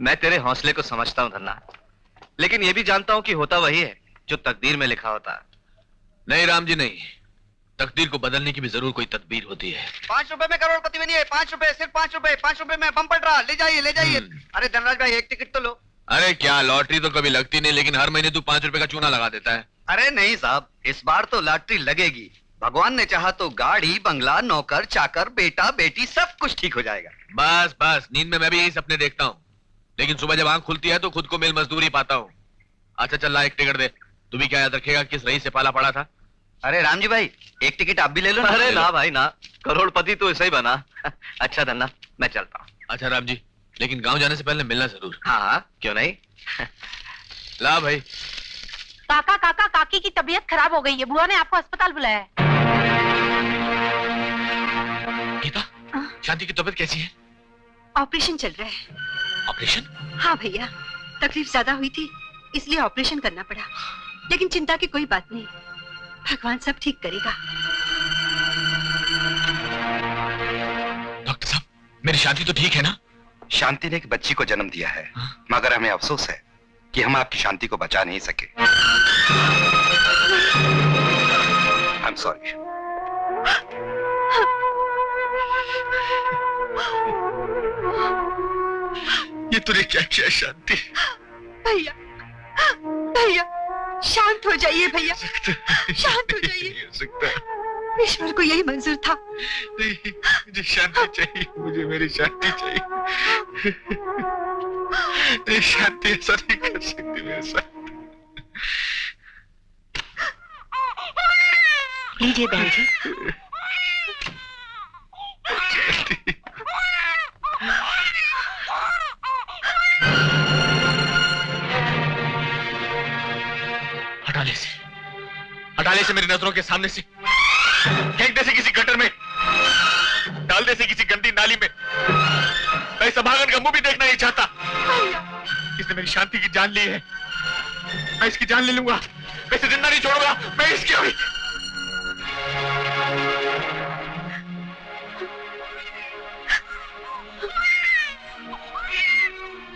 मैं तेरे हौसले को समझता हूँ धन्ना, लेकिन ये भी जानता हूँ कि होता वही है जो तकदीर में लिखा होता है। नहीं राम जी नहीं, तकदीर को बदलने की भी जरूर कोई तदबीर होती है। 5 रुपए में करोड़पति बनिए, 5 रुपए, सिर्फ 5 रुपए, 5 रुपए में बम्पर ड्रा, ले जाइए ले जाइए। अरे धनराज भाई एक टिकट तो लो। अरे क्या लॉटरी तो कभी लगती नहीं, लेकिन हर महीने तू 5 रुपए का चूना लगा देता है। अरे नहीं साहब, इस बार तो लॉटरी लगेगी। भगवान ने चाहा तो गाड़ी, बंगला, नौकर, चाकर, बेटा, बेटी सब कुछ ठीक हो जाएगा। बस बस, नींद में मैं भी यही सपने देखता हूँ, लेकिन सुबह जब आंख खुलती है तो खुद को मिल मजदूरी पाता हूँ। अच्छा चल ला, एक टिकट दे। तू भी क्या याद रखेगा किस रईस से पाला पड़ा था? अरे राम जी भाई, एक टिकट आप भी ले लो ना। अरे ना भाई ना, करोड़पति तो ऐसा ही बना। अच्छा धन्ना, मैं चलता हूँ। अच्छा राम जी, लेकिन गांव जाने से पहले मिलना जरूर। हाँ हाँ, क्यों नहीं। ला भाई। काका काका काकी की तबीयत खराब हो गई है, बुआ ने आपको अस्पताल बुलाया है। गीता, शांति की तबीयत कैसी है? ऑपरेशन चल रहा है। ऑपरेशन? हाँ भैया, तकलीफ ज्यादा हुई थी इसलिए ऑपरेशन करना पड़ा, लेकिन चिंता की कोई बात नहीं, भगवान सब ठीक करेगा। डॉक्टर साहब, मेरी शांति तो ठीक है ना? शांति ने एक बच्ची को जन्म दिया है, मगर हमें अफसोस है कि हम आपकी शांति को बचा नहीं सके। I am sorry. ये तूने क्या किया शांति? भैया भैया शांत हो जाइए भैया, शांत हो जाइए। ईश्वर को यही मंजूर था। नहीं, मुझे शांति चाहिए, मुझे मेरी शांति चाहिए। नहीं शांति ऐसा नहीं कर सकती मेरे साथ। लीजिए बहन जी। हटा ले से मेरी नजरों के सामने से, फेंक दे से किसी गटर में, डाल दे से किसी गंदी नाली में। मैं इस अभागन का मुंह भी देखना नहीं चाहता। इसने मेरी शांति की जान ली है, मैं इसकी जान ले लूंगा, मैं इसे जिंदा नहीं छोड़ूंगा, मैं इसकी हुई।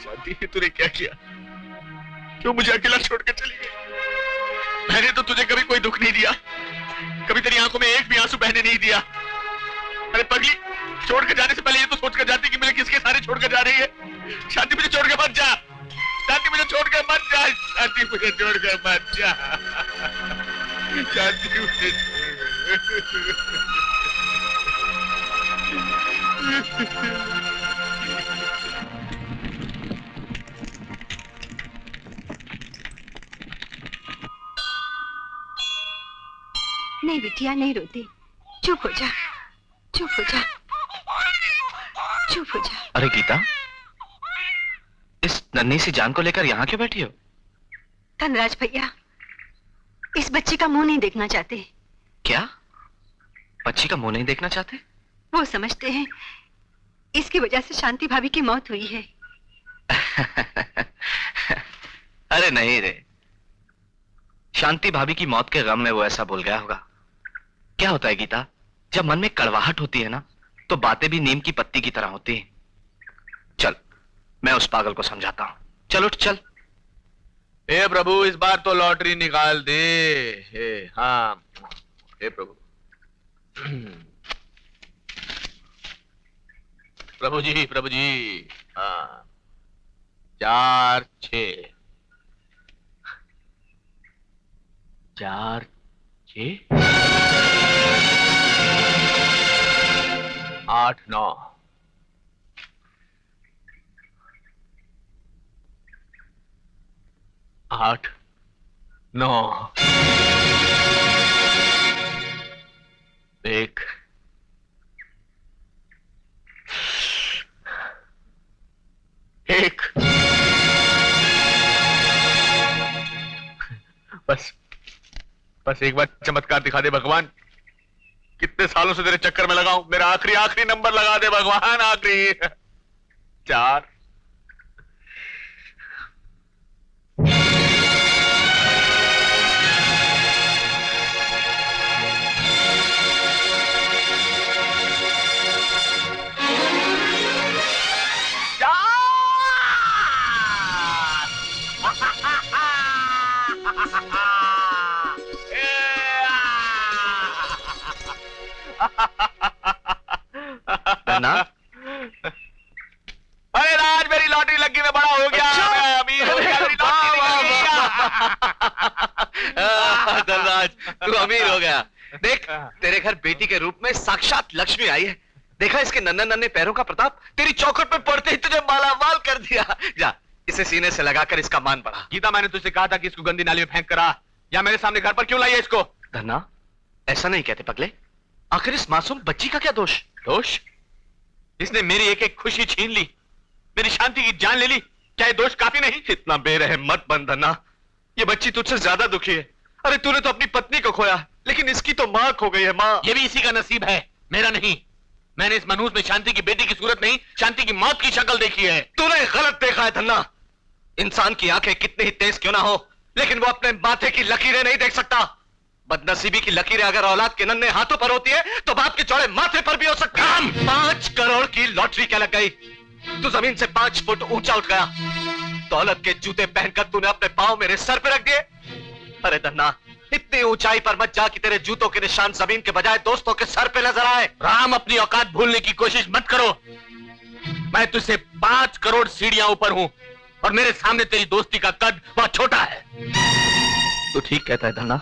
शांति तूने क्या किया? क्यों मुझे अकेला छोड़ कर चली गई? मैंने तो तुझे कभी कोई दुख नहीं दिया, कभी तेरी आंखों में एक भी आंसू बहने नहीं दिया। अरे पगली, छोड़कर जाने से पहले ये तो सोचकर जाती कि मुझे किसके सारे छोड़कर जा रही है। शांति मुझे छोड़कर मत जा, शांति मुझे छोड़कर मत जा, शांति मुझे छोड़कर मत जा, शांति मुझे नहीं बिटिया, नहीं रोती, चुप हो जा, चुप हो जा, चुप हो जा। अरे गीता, इस नन्ही सी जान को लेकर यहाँ क्यों बैठी हो? धनराज भैया इस बच्ची का मुंह नहीं देखना चाहते। क्या? बच्ची का मुंह नहीं देखना चाहते? वो समझते हैं इसकी वजह से शांति भाभी की मौत हुई है। अरे नहीं रे, शांति भाभी की मौत के गम में वो ऐसा बोल गया होगा। क्या होता है गीता, जब मन में कड़वाहट होती है ना, तो बातें भी नीम की पत्ती की तरह होती हैं। चल, मैं उस पागल को समझाता हूं। चल उठ चल। हे प्रभु, इस बार तो लॉटरी निकाल दे। हाँ हे प्रभु। प्रभु जी, हाँ 4 6 4 6 8 9 8 9 1 1 बस एक बार चमत्कार दिखा दे भगवान। कितने सालों से तेरे चक्कर में लगा हूं, मेरा आखिरी नंबर लगा दे भगवान, आखिरी 4 4 लॉटरी लग गई, मैं बड़ा हो गया, मैं अमीर हो गया, मेरी लॉटरी लग गई। धनराज, तू अमीर हो गया। देख, तेरे घर बेटी के रूप में साक्षात लक्ष्मी आई है। देखा इसके नन्हे नन्हे पैरों का प्रताप, तेरी चौखट पे पड़ते ही तुझे मालामाल कर दिया। जा, इसे सीने से लगाकर इसका मान बढ़ा। गीता, मैंने तुझसे कहा था कि इसको गंदी नाली में फेंक करा, या मेरे सामने घर पर क्यों लाई है इसको? धन्ना, ऐसा नहीं कहते पगले। आखिर इस मासूम बच्ची का क्या दोष? दोष? इसने मेरी एक एक खुशी छीन ली, मेरी शांति की जान ले ली। क्या ये दोष काफी नहीं? इतना बेरहम मत बन धन्ना, ये बच्ची तुझसे ज्यादा दुखी है। अरे तूने तो अपनी पत्नी को खोया, लेकिन इसकी तो मां खो गई है, मां। ये भी इसी का नसीब है, मेरा नहीं। मैंने इस मनहूस में शांति की बेटी की सूरत नहीं, शांति की मौत की शक्ल देखी है। तूने गलत देखा है धन्ना। इंसान की आंखें कितनी ही तेज क्यों ना हो, लेकिन वो अपने माथे की लकीरें नहीं देख सकता। बदनसीबी की लकीरें अगर औलाद के नन्हे हाथों पर होती है तो बाप के चौड़े माथे पर भी हो सकती है। 5 करोड़ की लॉटरी क्या लग गई? तू जमीन से 5 फुट ऊंचा उठ गया। दौलत के जूते पहनकर तूने अपने पांव मेरे सर पे रख दिए। अरे धन्ना, इतनी ऊंचाई पर मत जा कि तेरे जूतों के निशान जमीन के बजाय दोस्तों के सर पे नजर आए। राम, अपनी औकात भूलने की कोशिश मत करो। मैं तुझसे 5 करोड़ सीढ़ियां ऊपर हूं और मेरे सामने तेरी दोस्ती का कद बहुत छोटा है। तू ठीक कहता है धन्ना,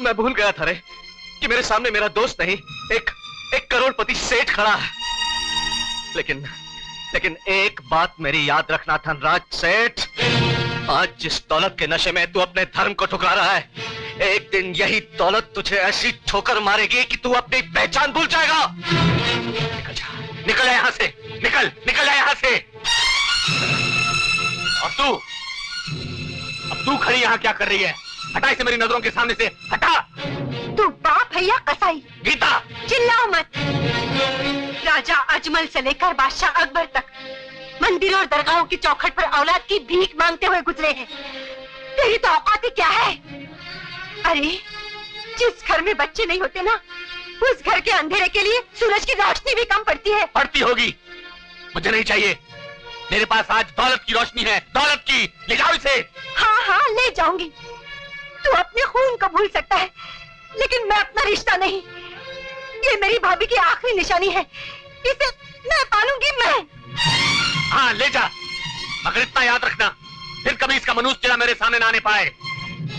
मैं भूल गया था रे कि मेरे सामने मेरा दोस्त नहीं, एक करोड़पति सेठ खड़ा है। लेकिन एक बात मेरी याद रखना धनराज सेठ, आज जिस दौलत के नशे में तू अपने धर्म को ठुकरा रहा है, एक दिन यही दौलत तुझे ऐसी ठोकर मारेगी कि तू अपनी पहचान भूल जाएगा। निकल जा यहां से, निकल जा यहां से। अब तू खड़ी यहां क्या कर रही है? हटा इसे मेरी नजरों के सामने से, हटा। तू बाप है या कसाई? गीता, चिल्लाओ मत। राजा अजमल से लेकर बादशाह अकबर तक मंदिरों और दरगाहों की चौखट पर औलाद की भीख मांगते हुए गुजरे हैं। तेरी तो औकात ही क्या है? अरे, जिस घर में बच्चे नहीं होते ना, उस घर के अंधेरे के लिए सूरज की रोशनी भी कम पड़ती है। पड़ती होगी, मुझे नहीं चाहिए। मेरे पास आज दौलत की रोशनी है, दौलत की। ले जाओ इसे। हाँ, ले जाऊंगी। तू अपने खून को भूल सकता है, लेकिन मैं अपना रिश्ता नहीं। ये मेरी भाभी की आखिरी निशानी है, इसे मैं पालूंगी मैं। हाँ, ले जा, मगर इतना याद रखना, फिर कभी इसका मनुष्य चेहरा मेरे सामने ना आने पाए।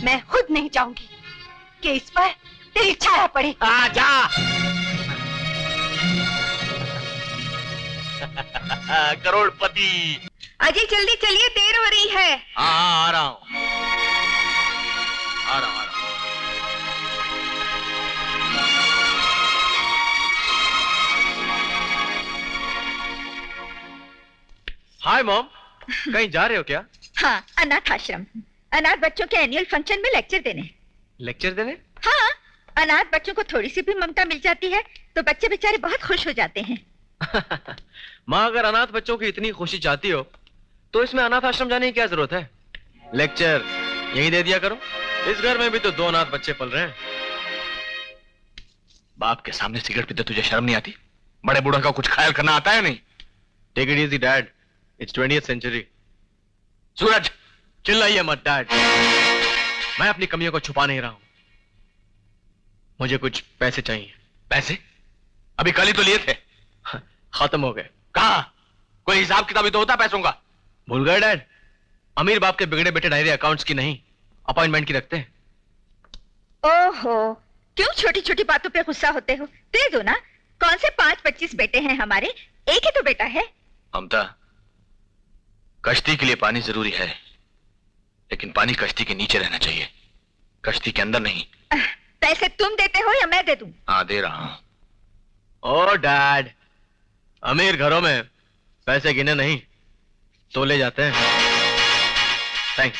मैं खुद नहीं चाहूंगी कि इस पर तेरी छाया पड़े। जा। करोड़पति। अजय जल्दी चलिए, देर हो रही है। हाँ, आ रहा हूँ। हाय मॉम, कहीं जा रहे हो क्या? हाँ, अनाथ आश्रम, अनाथ बच्चों के एनुअल फंक्शन में लेक्चर देने। लेक्चर देने? हाँ, अनाथ बच्चों को थोड़ी सी भी ममता मिल जाती है तो बच्चे बेचारे बहुत खुश हो जाते हैं। माँ, अगर अनाथ बच्चों की इतनी खुशी चाहती हो तो इसमें अनाथ आश्रम जाने की क्या जरूरत है? लेक्चर यही दे दिया करो। इस घर में भी तो 2 अनाथ बच्चे पल रहे हैं। बाप के सामने सिगरेट पीते तुझे शर्म नहीं आती? बड़े बूढ़ा का कुछ ख्याल करना आता है नहीं? Take it easy dad, it's 20th century. Suraj, चिल्लाइए मत डैड, मैं अपनी कमियों को छुपा नहीं रहा हूं। मुझे कुछ पैसे चाहिए। पैसे? अभी कल ही तो लिए थे। खत्म हो गए। कहा? कोई हिसाब किताब तो होता पैसों का? भूल गए डैड? अमीर बाप के बिगड़े बेटे डायरी अकाउंट्स की नहीं, अपॉइंटमेंट की रखते हैं। ओहो, क्यों छोटी छोटी बातों पे गुस्सा होते हो? दे दो ना। कौन से 5-25 बेटे हैं हमारे, एक ही तो बेटा है। ममता, कश्ती के लिए पानी जरूरी है, लेकिन पानी कश्ती के नीचे रहना चाहिए, कश्ती के अंदर नहीं। पैसे तुम देते हो या मैं दे दूं? हाँ, दे रहा हूं। ओ डैड, अमीर घरों में पैसे गिने नहीं तोले जाते हैं। थैंक्स।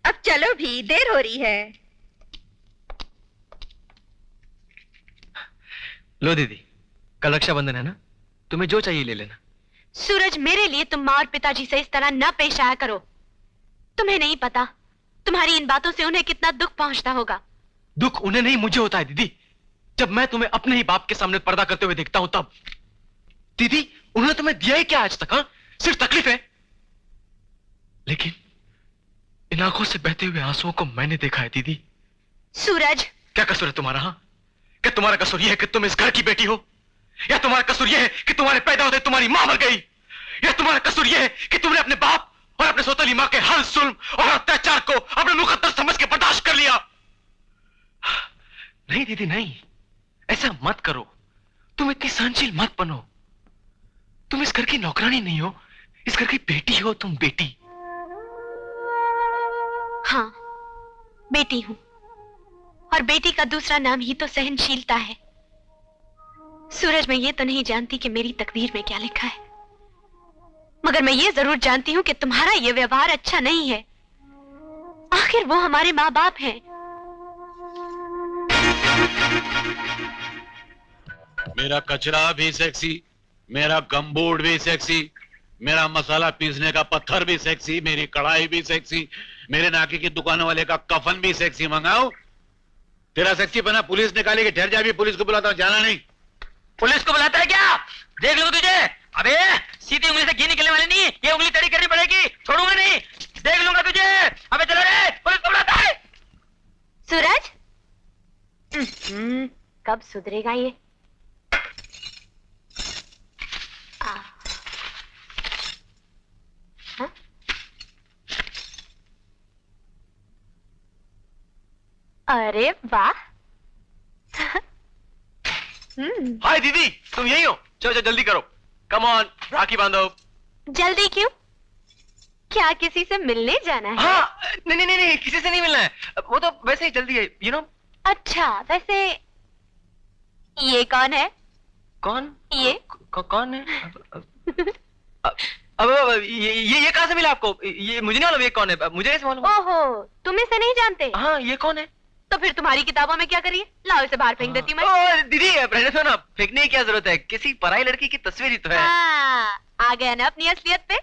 अब चलो भी, देर हो रही है। लो दीदी, कल रक्षाबंधन है ना, तुम्हें जो चाहिए ले लेना। सूरज, मेरे लिए तुम माँ और पिताजी से इस तरह न पेश आया करो। तुम्हें नहीं पता तुम्हारी इन बातों से उन्हें कितना दुख पहुंचता होगा। दुख उन्हें नहीं, मुझे होता है दीदी। जब मैं तुम्हें अपने ही बाप के सामने पर्दा करते हुए देखता हूं तब। दीदी, उन्होंने तुम्हें दिया ही क्या आज तक? हाँ, सिर्फ तकलीफ है। लेकिन इन आंखों से बहते हुए आंसुओं को मैंने देखा है दीदी। सूरज, क्या कसूर है तुम्हारा? हाँ, क्या तुम्हारा कसूर यह है कि तुम इस घर की बेटी हो? या तुम्हारा कसूर यह है कि तुम्हारे पैदा होते तुम्हारी मां मर गई? या तुम्हारा कसूर यह है कि तुमने अपने बाप और अपने सौतेली मां के हर जुल्म और अत्याचार को अपने मुकद्दर समझ के बर्दाश्त कर लिया? नहीं दीदी नहीं, ऐसा मत करो। तुम इतनी सहनशील मत बनो। तुम इस घर की नौकरानी नहीं हो, इस घर की बेटी हो तुम, बेटी। हाँ, बेटी हूं, और बेटी का दूसरा नाम ही तो सहनशीलता है। सूरज, मैं ये तो नहीं जानती कि मेरी तकदीर में क्या लिखा है, मगर मैं ये जरूर जानती हूं कि तुम्हारा ये व्यवहार अच्छा नहीं है। आखिर वो हमारे माँ बाप हैं। मेरा कचरा भी सेक्सी, मेरा गमबोर्ड भी सेक्सी, मेरा मसाला पीसने का पत्थर भी सेक्सी, मेरी कढ़ाई भी सेक्सी, मेरे नाके की दुकान वाले का कफन भी सेक्सी। मंगाओ तेरा सेक्सी बना पुलिस निकालेगी। ठहर जा, भी पुलिस को बुलाता हूं। जाना नहीं। पुलिस को बुलाता है क्या? देख लो तुझे। अबे सीधी उंगली से घी निकलने वाली नहीं, ये उंगली टेढ़ी करनी पड़ेगी। छोड़ूंगा नहीं, देख लूंगा तुझे। अबे चलो रे, पुलिस को बुलाता है। सूरज, कब सुधरेगा ये? हाँ? अरे वाह। हाय दीदी, तुम यही हो? चलो जल्दी करो, कम ऑन, राखी बांधो। जल्दी क्यों? क्या किसी से मिलने जाना है? हाँ, नहीं, किसी से नहीं मिलना है, वो तो वैसे ही जल्दी है, यू नो। अच्छा, वैसे ये कौन है? कौन? ये कौन है? अब ये कहाँ से मिला आपको? ये मुझे नहीं मालूम ये कौन है, मुझे कैसे मालूम? ओहो, तुम इसे नहीं जानते? हाँ, ये कौन है? तो फिर तुम्हारी किताबों में क्या करिए? लाओ इसे बाहर फेंक देती हूँ मैं। ओ दीदी, रहने दो ना, फेंकने की क्या जरूरत है, किसी पराई लड़की की तस्वीर ही तो है। आ गया ना अपनी असलियत पे।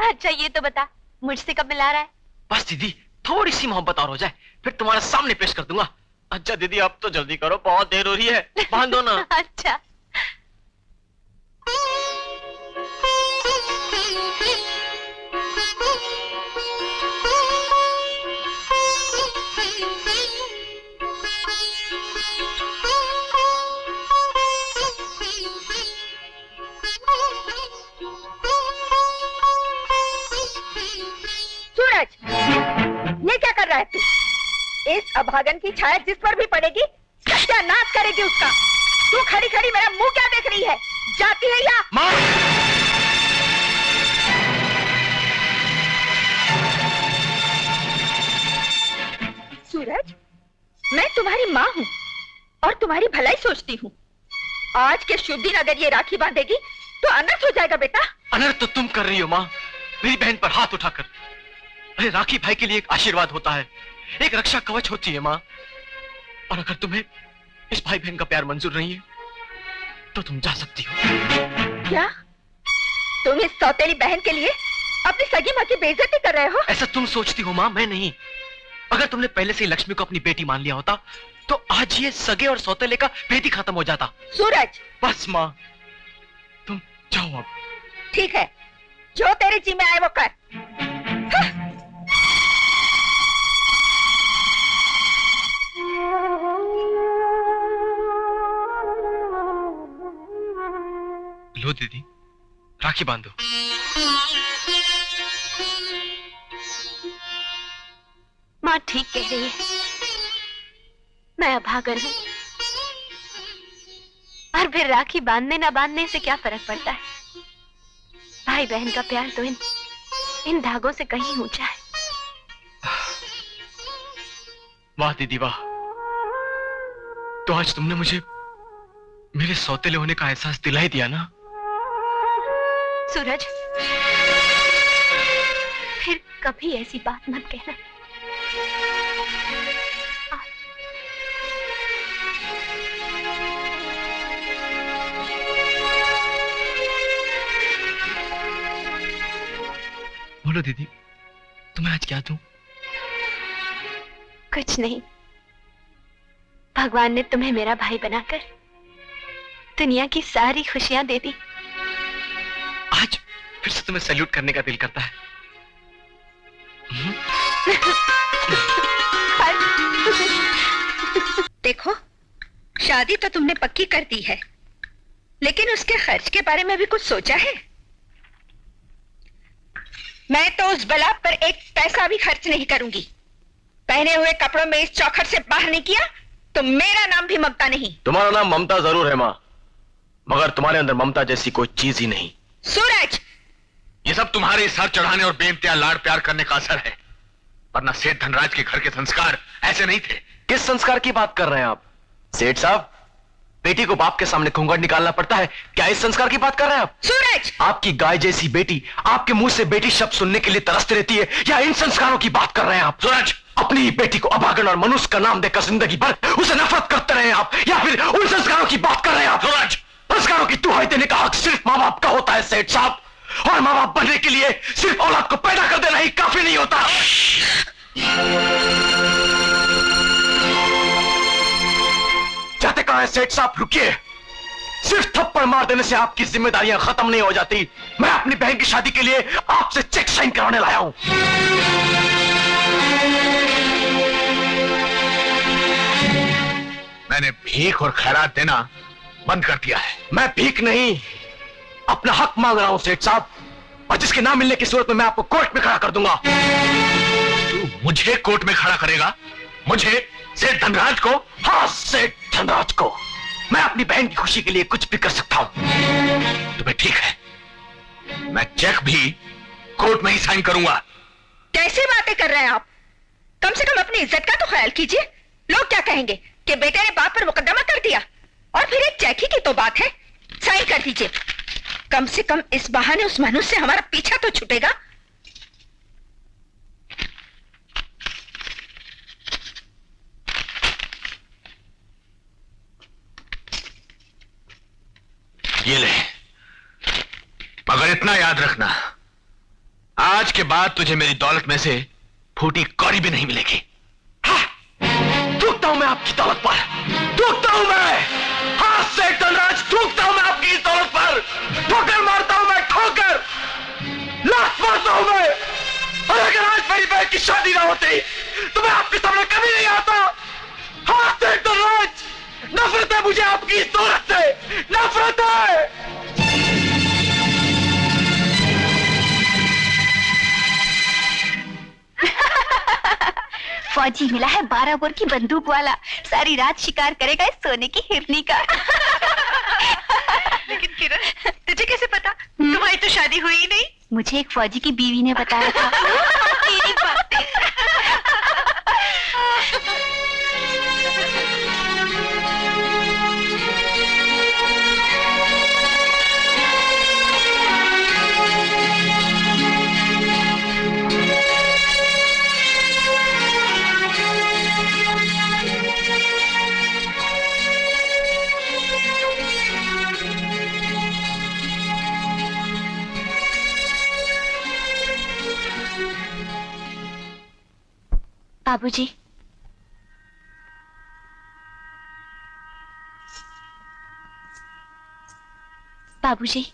अच्छा ये तो बता, मुझसे कब मिला रहा है? बस दीदी, थोड़ी सी मोहब्बत और हो जाए, फिर तुम्हारे सामने पेश कर दूंगा। अच्छा दीदी, अब तो जल्दी करो, बहुत देर हो रही है, बांध दो ना। अच्छा। सूरज, ये क्या कर रहा है तू? इस अभागन की छाया जिस पर भी पड़ेगी सत्यानाश करेगी उसका। तू खड़ी खड़ी मेरा मुंह क्या देख रही है? जाती है या? माँ! सूरज, मैं तुम्हारी माँ हूँ और तुम्हारी भलाई सोचती हूँ। आज के शुभ दिन अगर ये राखी बांधेगी तो अनर्थ हो जाएगा बेटा। अनर्थ तो तुम कर रही हो माँ, मेरी बहन पर हाथ उठाकर। अरे राखी भाई के लिए एक आशीर्वाद होता है, एक रक्षा कवच होती है माँ। और अगर तुम्हें इस भाई बहन का प्यार मंजूर नहीं है तो तुम जा सकती हो। क्या तुम इस सौतेली बहन के लिए अपनी सगी माँ की बेइज्जती कर रहे हो? ऐसा तुम सोचती हो माँ, मैं नहीं। अगर तुमने पहले से ही लक्ष्मी को अपनी बेटी मान लिया होता तो आज ये सगे और सौतेले का भेद ही खत्म हो जाता। सूरज, बस माँ, तुम जाओ अब। ठीक है, जो तेरे जी में आए वो कर। लो दीदी, राखी बांधो। माँ ठीक कह रही है, मैं अभागन हूँ, और फिर राखी बांधने ना बांधने से क्या फर्क पड़ता है? भाई बहन का प्यार तो इन धागों से कहीं ऊंचा है। वाह दीदी वाह, तो आज तुमने मुझे मेरे सौतेले होने का एहसास दिला ही दिया ना। सूरज, फिर कभी ऐसी बात मत कहना। बोलो दीदी, तुम्हें आज क्या दूं? कुछ नहीं, भगवान ने तुम्हें मेरा भाई बनाकर दुनिया की सारी खुशियां दे दी। आज फिर से तुम्हें सैल्यूट करने का दिल करता है। देखो, शादी तो तुमने पक्की कर दी है, लेकिन उसके खर्च के बारे में भी कुछ सोचा है? मैं तो उस बला पर एक पैसा भी खर्च नहीं करूंगी। पहने हुए कपड़ों में इस चौखट से बाहर नहीं किया तो मेरा नाम भी ममता नहीं। तुम्हारा नाम ममता जरूर है माँ, मगर तुम्हारे अंदर ममता जैसी कोई चीज ही नहीं। सूरज, ये सब तुम्हारे सर चढ़ाने और बेइंतहा लाड प्यार करने का असर है, वरना सेठ धनराज के घर के संस्कार ऐसे नहीं थे। किस संस्कार की बात कर रहे हैं आप सेठ साहब? बेटी को बाप के सामने घूंघट निकालना पड़ता है, क्या इस संस्कार की बात कर रहे हैं आप? सूरज, आपकी गाय जैसी बेटी आपके मुंह से बेटी शब्द सुनने के लिए तरसती रहती है, या इन संस्कारों की बात कर रहे हैं आप? सूरज, अपनी ही बेटी को अभागन और मनुष्य का नाम देकर जिंदगी भर उसे नफरत करते रहे आप, या फिर उन संस्कारों की बात कर रहे हैं आप? सूरज, संस्कारों की दुहाई देने का हक सिर्फ माँ बाप का होता है सेठ साहब, और माँ बाप बनने के लिए सिर्फ औलाद को पैदा कर देना ही काफी नहीं होता। जाते कहां है सेठ साहब? रुकिए, सिर्फ थप्पड़ मार देने से आपकी जिम्मेदारियां खत्म नहीं हो जाती। मैं अपनी बहन की शादी के लिए आपसे चेक साइन कराने लाया हूं। मैंने भीख और खैरात देना बंद कर दिया है। मैं भीख नहीं, अपना हक मांग रहा हूं सेठ साहब, और जिसके ना मिलने की सूरत में मैं आपको कोर्ट में खड़ा कर दूंगा। तू मुझे कोर्ट में खड़ा करेगा? मुझे, सेठ धनराज को? हाँ, सेठ धनराज को। मैं अपनी बहन की खुशी के लिए कुछ भी कर सकता हूं। तुम्हें ठीक है, मैं चेक भी कोर्ट में ही साइन करूंगा। कैसी बातें कर रहे हैं आप? कम से कम अपनी इज्जत का तो ख्याल कीजिए। लोग क्या कहेंगे कि बेटे ने बाप पर मुकदमा कर दिया, और फिर एक चेक ही की तो बात है। साइन कर दीजिए, कम से कम इस बहाने उस मनुष्य से हमारा पीछा तो छूटेगा। ये ले, मगर इतना याद रखना, आज के बाद तुझे मेरी दौलत में से फूटी कौड़ी भी नहीं मिलेगी। थूकता हूं मैं आपकी दौलत पर, थूकता हूं मैं। हाँ सेठ धनराज, थूकता हूं मैं आपकी इस दौलत पर, ठोकर मारता हूं मैं, ठोकर लात मारता हूं मैं। और अगर आज मेरी बहन की शादी ना होती तो मैं आपके सामने कभी नहीं आता। हाँ सेठ धनराज, नफरत है मुझे आपकी इस दौलत से, नफरत है। फौजी मिला है 12 बोर की बंदूक वाला, सारी रात शिकार करेगा इस सोने की हिरनी का। लेकिन किरण, तुझे कैसे पता? तुम्हारी तो शादी हुई ही नहीं। मुझे एक फौजी की बीवी ने बताया था। तेरी बातें। बाबूजी, बाबूजी,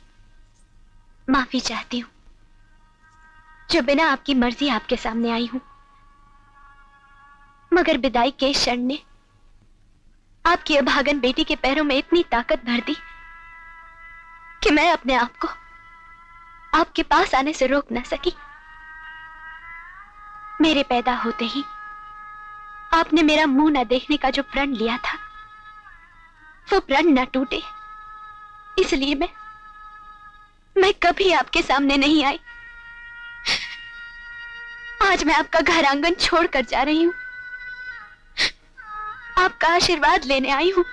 माफी चाहती हूँ जो बिना आपकी मर्जी आपके सामने आई हूं, मगर विदाई के क्षण ने आपकी अभागन बेटी के पैरों में इतनी ताकत भर दी कि मैं अपने आप को आपके पास आने से रोक न सकी। मेरे पैदा होते ही आपने मेरा मुंह न देखने का जो प्रण लिया था, वो प्रण न टूटे, इसलिए मैं कभी आपके सामने नहीं आई। आज मैं आपका घर आंगन छोड़कर जा रही हूं, आपका आशीर्वाद लेने आई हूं,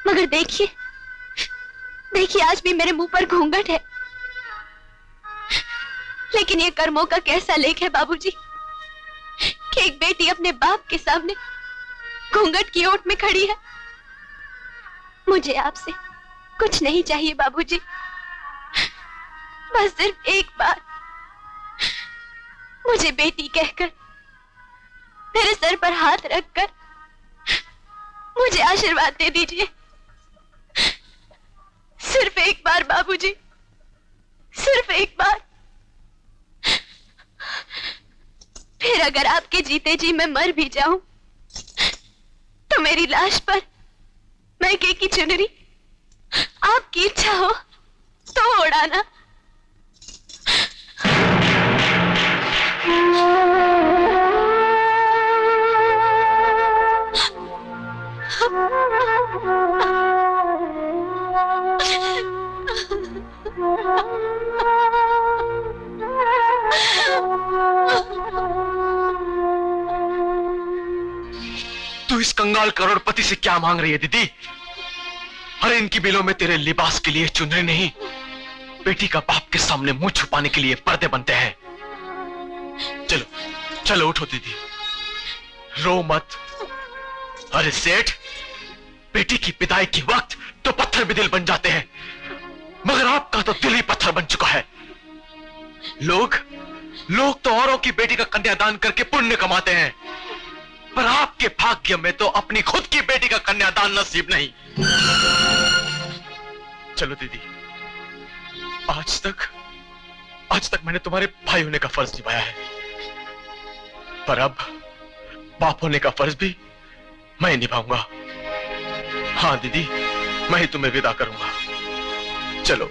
मगर देखिए देखिए आज भी मेरे मुंह पर घूंघट है। लेकिन ये कर्मों का कैसा लेख है बाबूजी कि एक बेटी अपने बाप के सामने घूंघट की ओट में खड़ी है। मुझे आपसे कुछ नहीं चाहिए बाबूजी, बस सिर्फ एक बार मुझे बेटी कहकर मेरे सर पर हाथ रखकर मुझे आशीर्वाद दे दीजिए। सिर्फ एक बार बाबूजी, सिर्फ एक बार। फिर अगर आपके जीते जी मैं मर भी जाऊं तो तो मेरी लाश पर मैके की चुनरी आपकी इच्छा हो तो उड़ाना। तू इस कंगाल करोड़पति से क्या मांग रही है दीदी? अरे इनकी बिलों में तेरे लिबास के लिए चुनरी नहीं, बेटी का बाप के सामने मुंह छुपाने के लिए पर्दे बनते हैं। चलो चलो उठो दीदी, रो मत। अरे सेठ, बेटी की विदाई के वक्त तो पत्थर भी दिल बन जाते हैं, मगर आपका तो दिल ही पत्थर बन चुका है। लोग तो औरों की बेटी का कन्यादान करके पुण्य कमाते हैं, पर आपके भाग्य में तो अपनी खुद की बेटी का कन्यादान नसीब नहीं। चलो दीदी, आज तक मैंने तुम्हारे भाई होने का फर्ज निभाया है, पर अब बाप होने का फर्ज भी मैं निभाऊंगा। हाँ दीदी, मैं ही तुम्हें विदा करूंगा। चलो।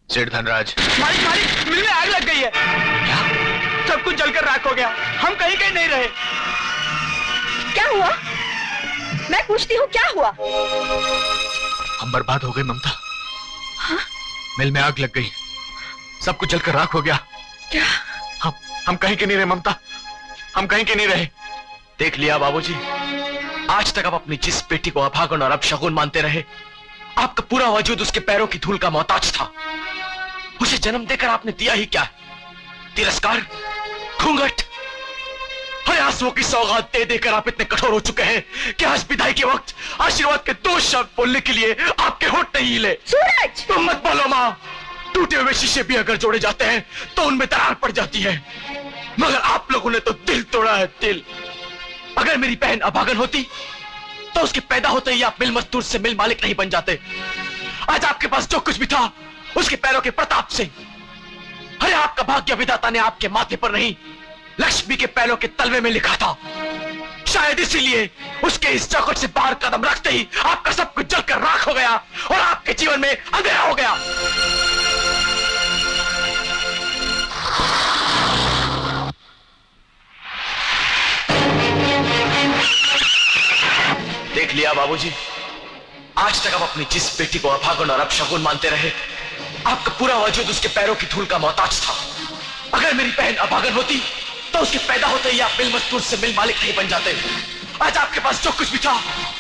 सेठ धनराज। मालिक मालिक, मिल में आग लग गई है। क्या? सब कुछ जलकर राख हो गया, हम कहीं नहीं रहे। क्या हुआ? मैं पूछती हूँ क्या हुआ? हम बर्बाद हो गए ममता। हाँ? मिल में आग लग गई, सब कुछ जलकर राख हो गया। क्या? हम कहीं के नहीं रहे ममता, हम कहीं के नहीं रहे। देख लिया बाबूजी, आज तक आप अपनी जिस बेटी को अभागन और अपशगुन मानते रहे, आपका पूरा वजूद उसके पैरों की धूल का मोहताज था। उसे जन्म देकर आपने दिया ही क्या? तिरस्कार, घूंघट। हर आंसुओं की सौगात दे देकर आप इतने कठोर हो चुके हैं कि आज विदाई के वक्त आशीर्वाद के 2 शब्द बोलने के लिए आपके होठ नहीं हिले। सूरज! तुम मत बोलो मां, टूटे हुए शीशे भी अगर जोड़े जाते हैं तो उनमें दरार पड़ जाती है, मगर आप लोगों ने तो दिल तोड़ा है, दिल। अगर मेरी बहन अभागन होती तो उसके पैदा होते ही आप मिल मजदूर से मिल मालिक नहीं बन जाते। आज आपके पास जो कुछ भी था उसके पैरों के प्रताप से। अरे आपका भाग्य विधाता ने आपके माथे पर नहीं, लक्ष्मी के पैरों के तलवे में लिखा था। शायद इसीलिए उसके इस चौखट से बाहर कदम रखते ही आपका सब कुछ जलकर राख हो गया और आपके जीवन में अंधेरा हो गया। देख लिया बाबूजी, आज तक आप अपनी जिस बेटी को अभागन और अपशगुन मानते रहे, आपका पूरा वजूद उसके पैरों की धूल का मोहताज था। अगर मेरी बहन अभागन होती तो उसके पैदा होते ही आप मिल मजदूर से मिल मालिक नहीं बन जाते। आज आपके पास जो कुछ भी था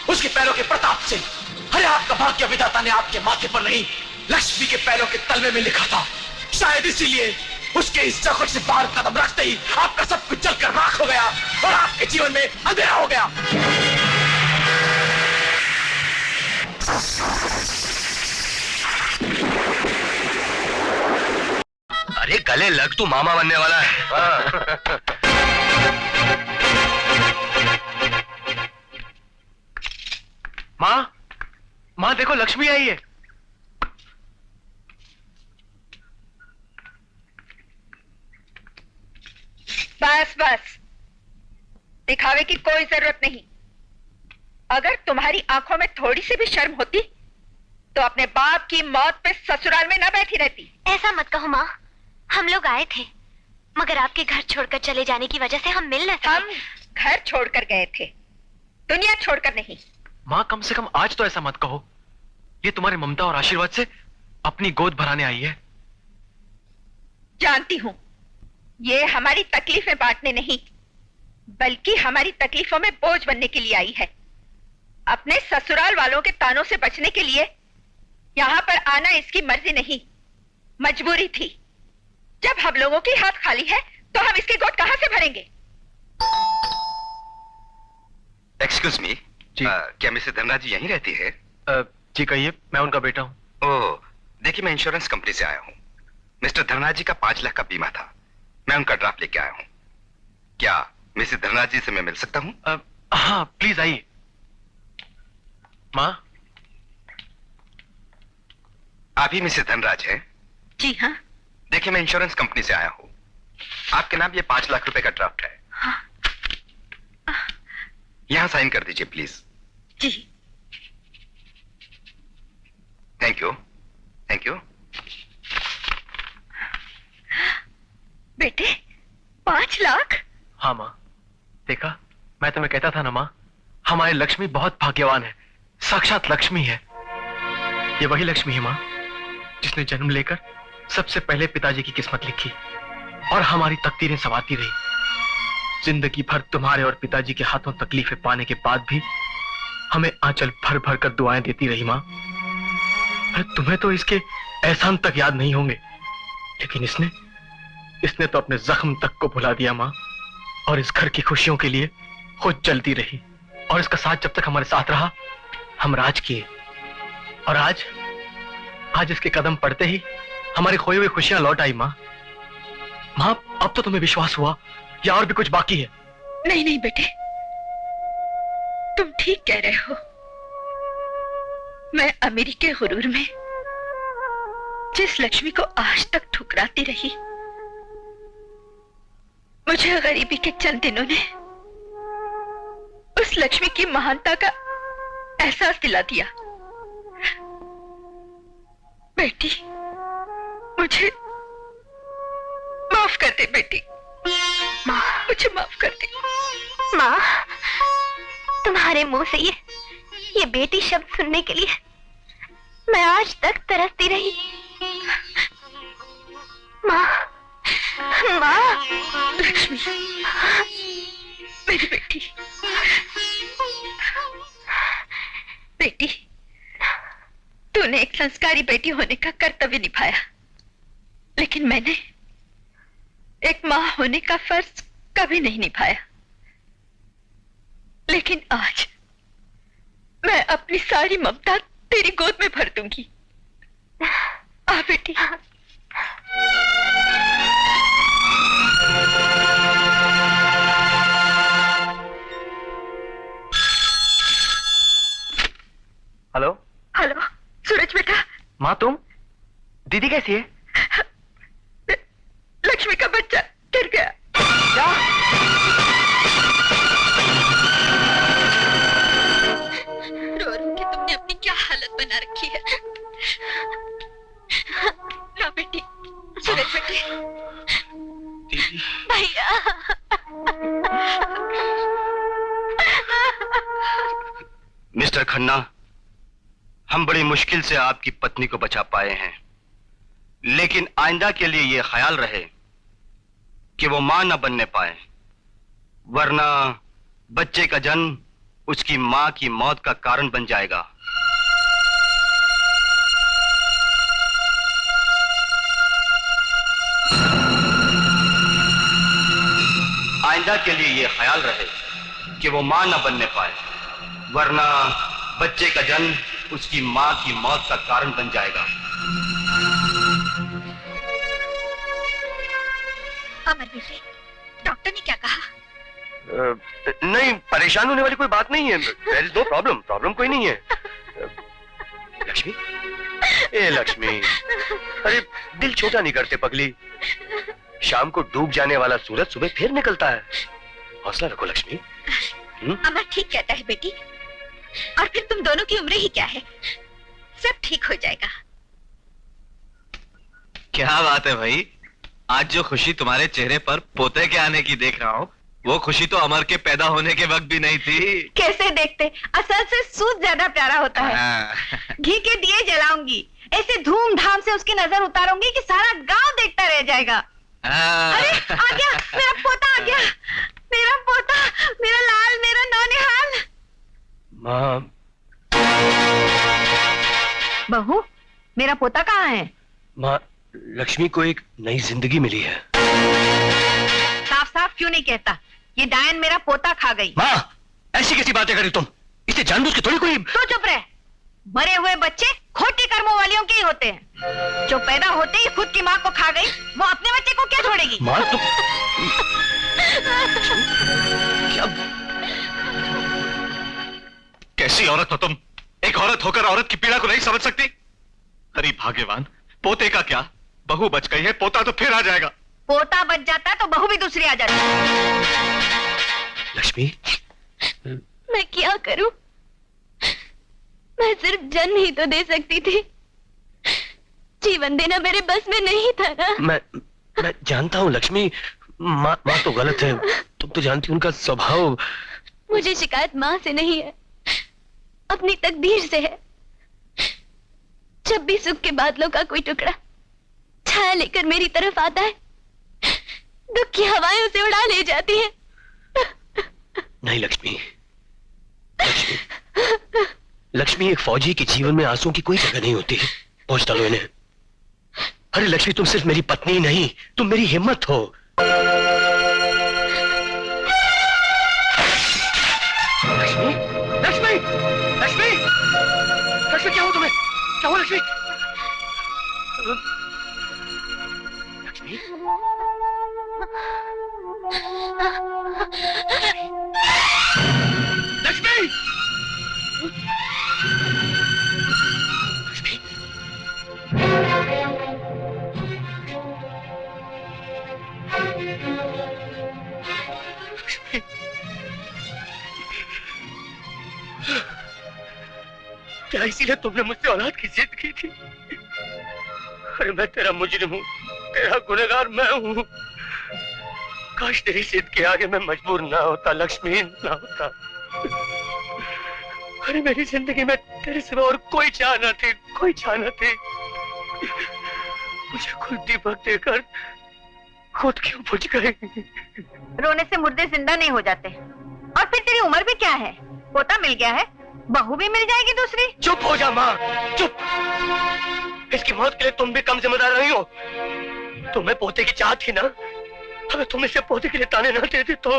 उसके पैरों के प्रताप से। अरे आपका भाग्य विधाता ने आपके माथे पर नहीं, लक्ष्मी के पैरों के तलवे में लिखा था। शायद इसीलिए उसके इस चौखट से बाहर कदम रखते ही आपका सब कुछ जलकर राख हो गया और आपके जीवन में अंधेरा हो गया। अरे गले लग, तू मामा बनने वाला है। माँ देखो, लक्ष्मी आई है। बस बस, दिखावे की कोई जरूरत नहीं। अगर तुम्हारी आंखों में थोड़ी सी भी शर्म होती तो अपने बाप की मौत पे ससुराल में न बैठी रहती। ऐसा मत कहो माँ, हम लोग आए थे, मगर आपके घर छोड़कर चले जाने की वजह से हम मिल न सके। हम घर छोड़कर गए थे, दुनिया छोड़कर नहीं। माँ कम से कम आज तो ऐसा मत कहो। ये तुम्हारे ममता और आशीर्वाद से अपनी गोद भराने आई है। जानती हूँ, ये हमारी तकलीफें बांटने नहीं, बल्कि हमारी तकलीफों में बोझ बनने के लिए आई है। अपने ससुराल वालों के तानों से बचने के लिए यहाँ पर आना इसकी मर्जी नहीं, मजबूरी थी। जब हम लोगों की हाथ खाली है तो हम इसकी गोद कहां से भरेंगे? एक्सक्यूज मी, क्या मिसेस धनराज जी यहीं रहती है? जी कहिए, मैं उनका बेटा हूँ। ओह, देखिए मैं इंश्योरेंस कंपनी से आया हूँ। मिस्टर धनराज जी का 5 लाख का बीमा था, मैं उनका ड्राफ्ट लेके आया हूँ। क्या मिसेस धनराज जी से मैं मिल सकता हूँ? हाँ प्लीज आइए। माँ, आप ही मिसेस धनराज हैं? जी हाँ। देखिए मैं इंश्योरेंस कंपनी से आया हूँ, आपके नाम ये 5 लाख रुपए का ड्राफ्ट है। यहां साइन कर दीजिए प्लीज। जी। Thank you, thank you. बेटे 5 लाख? हाँ माँ, देखा मैं तुम्हें कहता था ना माँ, हमारी लक्ष्मी बहुत भाग्यवान है, साक्षात लक्ष्मी है। ये वही लक्ष्मी है माँ जिसने जन्म लेकर सबसे पहले पिताजी की किस्मत लिखी और हमारी तकदीरें संवारती रही। जिंदगी भर तुम्हारे और पिताजी के हाथों तकलीफें पाने के बाद भी हमें आंचल भर भर कर दुआएं देती रही माँ। अरे तुम्हें तो इसके एहसान तक याद नहीं होंगे, लेकिन इसने तो अपने जख्म तक को भुला दिया माँ, और इस घर की खुशियों के लिए खुद चलती रही, और इसका साथ जब तक हमारे साथ रहा हम राज किए, और आज इसके कदम पड़ते ही हमारी खोई हुई खुशियां लौट आई माँ। माँ अब तो तुम्हें विश्वास हुआ या और भी कुछ बाकी है? नहीं नहीं बेटे, तुम ठीक कह रहे हो। मैं अमीरी के गुरूर में जिस लक्ष्मी को आज तक ठुकराती रही, मुझे गरीबी के चंद दिनों ने उस लक्ष्मी की महानता का एहसास दिला दिया। बेटी मुझे माफ कर दे बेटी, माँ मुझे माफ कर दे। माँ, तुम्हारे मुंह से ये बेटी शब्द सुनने के लिए मैं आज तक तरसती रही। माँ, माँ, लक्ष्मी मेरी बेटी, बेटी तूने एक संस्कारी बेटी होने का कर्तव्य निभाया, लेकिन मैंने एक माँ होने का फर्ज कभी नहीं निभाया। लेकिन आज मैं अपनी सारी ममता तेरी गोद में भर दूंगी। आ बेटी। हेलो हेलो सूरज बेटा। माँ तुम? दीदी कैसी है? लक्ष्मी का बच्चा गिर गया। क्या? रो रो के तुमने अपनी क्या हालत बना रखी है। लो बेटी, सूरज बेटी। दीदी भैया। मिस्टर खन्ना, हम बड़ी मुश्किल से आपकी पत्नी को बचा पाए हैं, लेकिन आइंदा के लिए यह ख्याल रहे कि वो मां न बनने पाए, वरना बच्चे का जन्म उसकी मां की मौत का कारण बन जाएगा। आइंदा के लिए यह ख्याल रहे कि वो मां न बनने पाए, वरना बच्चे का जन्म उसकी मां की मौत का कारण बन जाएगा। अमर बेटे, डॉक्टर ने क्या कहा? नहीं, परेशान होने वाली कोई बात नहीं है। There is no problem, problem कोई नहीं है। लक्ष्मी, ए लक्ष्मी, अरे दिल छोटा नहीं करते पगली। शाम को डूब जाने वाला सूरज सुबह फिर निकलता है। हौसला रखो लक्ष्मी। अमर ठीक कहता है बेटी, और फिर तुम दोनों की उम्र ही क्या है, सब ठीक हो जाएगा। क्या बात है भाई, आज जो खुशी तुम्हारे चेहरे पर पोते के आने की देख रहा हूँ, वो खुशी तो अमर के पैदा होने के वक्त भी नहीं थी। कैसे देखते, असल से सूद ज्यादा प्यारा होता है। घी के दिए जलाऊंगी, ऐसे धूमधाम से उसकी नजर उतारूंगी कि सारा गांव देखता रह जाएगा। अरे आ गया मेरा पोता, आ गया मेरा पोता, मेरा लाल, मेरा नौनिहाल। माँ, बहू, मेरा पोता कहाँ है? माँ, लक्ष्मी को एक नई जिंदगी मिली है। साफ साफ क्यों नहीं कहता? ये डायन मेरा पोता खा गई। माँ, ऐसी कैसी बातें करी तुम? इसे जानबूझ के थोड़ी कोई। तो चुप रह। मरे हुए बच्चे खोटी कर्मों वालियों के ही होते हैं। जो पैदा होते ही खुद की माँ को खा गई, वो अपने बच्चे को क्या छोड़ेगी? माँ तुम क्या? कैसी औरत हो तुम? एक औरत होकर औरत की पीड़ा को नहीं समझ सकती? अरे भाग्यवान, पोते का क्या, बहू बच गई है, पोता तो फिर आ जाएगा। पोता बच जाता तो बहू भी दूसरी आ जाती। लक्ष्मी, मैं क्या करूं? मैं सिर्फ जन्म ही तो दे सकती थी, जीवन देना मेरे बस में नहीं था ना। मैं जानता हूँ लक्ष्मी, माँ तो गलत है, तुम तो जानती हो उनका स्वभाव। मुझे शिकायत माँ से नहीं है, अपनी तकदीर से है। जब भी सुख के बादलों का कोई टुकड़ा छाया लेकर मेरी तरफ आता है, दुख की हवाएं उसे उड़ा ले जाती है। नहीं लक्ष्मी, लक्ष्मी एक फौजी के जीवन में आंसुओं की कोई जगह नहीं होती। पहुंच डालो इन्हें। अरे लक्ष्मी, तुम सिर्फ मेरी पत्नी नहीं, तुम मेरी हिम्मत हो। लक्ष्मी, लक्ष्मी, लक्ष्मी, लक्ष्मी, क्या हुआ तुम्हें? क्या हुआ लक्ष्मी? लक्ष्मी, लक्ष्मी, लक्ष्मी, क्या इसीलिए तुमने मुझसे औलाद की जिद की थी? अरे मैं तेरा मुजरिम हूँ, तेरा गुनहगार मैं हूँ। काश तेरी जिद के आगे मैं मजबूर ना होता लक्ष्मी, ना होता। अरे मेरी जिंदगी में तेरे सिवा और कोई चाह न थी, कोई चाह न थी। मुझे खुद दीपक देकर खुद क्यों बुझ गए? रोने से मुर्दे जिंदा नहीं हो जाते। और फिर तेरी उम्र भी क्या है? पोता मिल गया है, बहू भी मिल जाएगी दूसरी। चुप हो जा माँ, चुप। इसकी मौत के लिए तुम भी कम जिम्मेदार नहीं हो। तुम्हें पोते की चाह थी ना, अगर तुम इसे पोते के लिए ताने ना देती तो।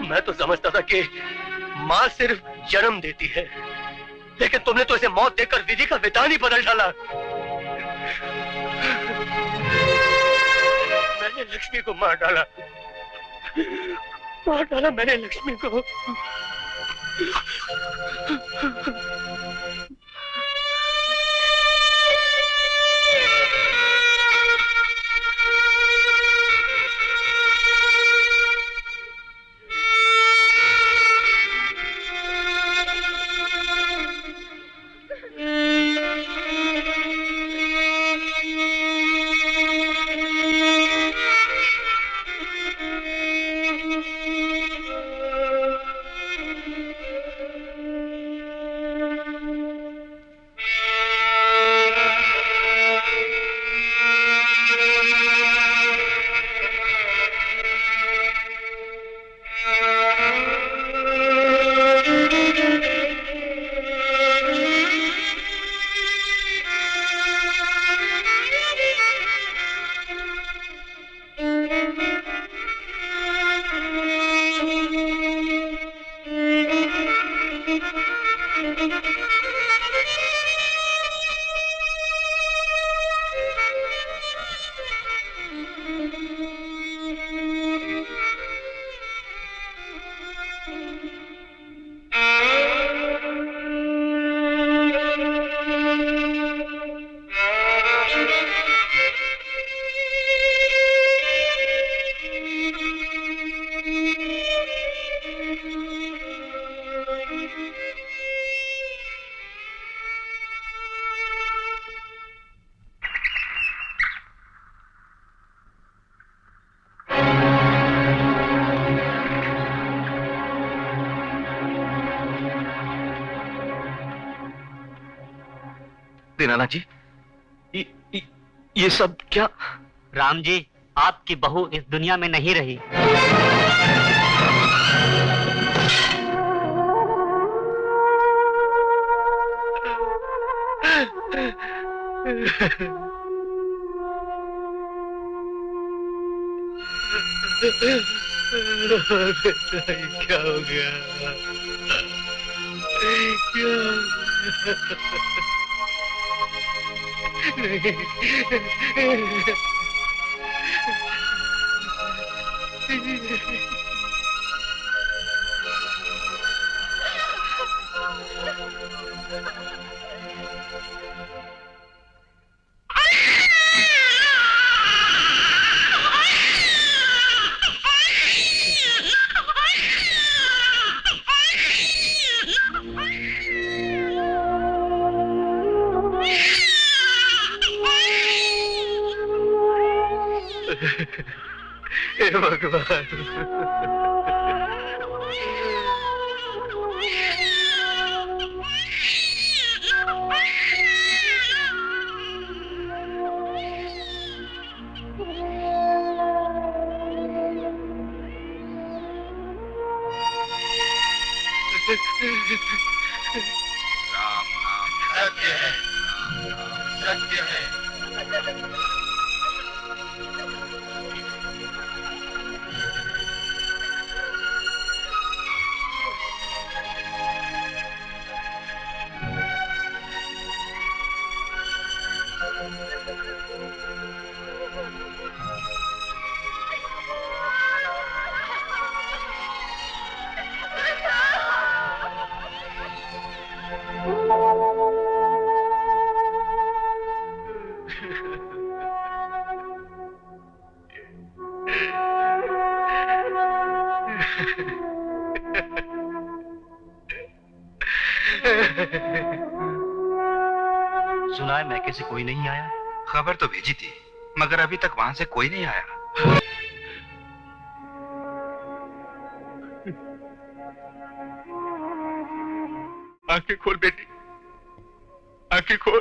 मैं तो समझता था कि माँ सिर्फ जन्म देती है, लेकिन तुमने तो इसे मौत देकर विधि का विधान ही बदल डाला। मैंने लक्ष्मी को मार डाला, मार डाला मैंने लक्ष्मी को। दीनानाथ जी, ये सब क्या? राम जी, आपकी बहू इस दुनिया में नहीं रही। क्या हो गया? क्या? हे भगवान। राम नाम सत्य है, सत्य है। सुना है मैके से कोई नहीं आया? खबर तो भेजी थी, मगर अभी तक वहां से कोई नहीं आया। आंखें खोल बेटी, आंखें खोल।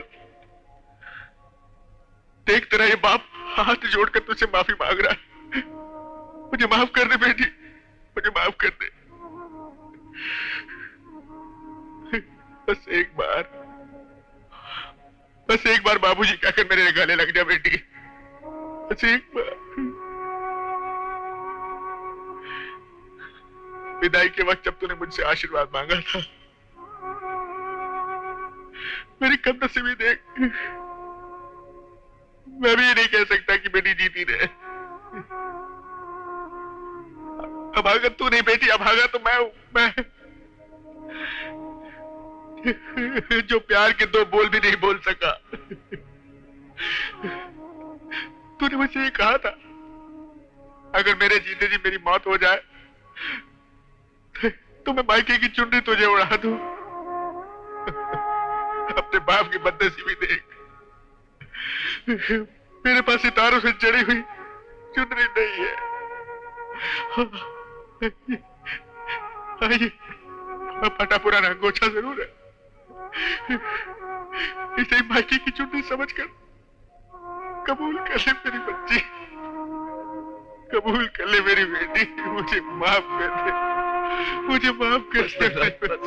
देख तेरा ये बाप हाथ जोड़कर तुझसे माफी मांग रहा है। मुझे माफ कर दे बेटी, मुझे माफ कर दे। बस एक बार बाबूजी कहकर मेरे गले लग जा बेटी, बस एक बार। विदाई के वक्त जब तूने मुझसे आशीर्वाद मांगा था, मेरी कदनसीबी देख। मैं भी ये नहीं कह सकता कि बेटी जीती रहे। अभागा तू नहीं बेटी, अभागा तो मैं हूं। मैं जो प्यार के दो बोल भी नहीं बोल सका। तूने मुझसे ये कहा था, अगर मेरे जीते जी मेरी मौत हो जाए तो मैं मायके की चुनरी तुझे उड़ा दूं। अपने बाप की बदनसीबी देख। मेरे पास सितारों से जड़ी हुई चुनरी नहीं है। आइए, फटा पुराना अंगोछा जरूर है, इसे मायके की चुनरी समझकर कबूल कर ले मेरी बच्ची, कबूल कर ले मेरी बेटी। मुझे माफ कर दे, मुझे माफ कर दे मेरी बच्ची, माफ कर दे।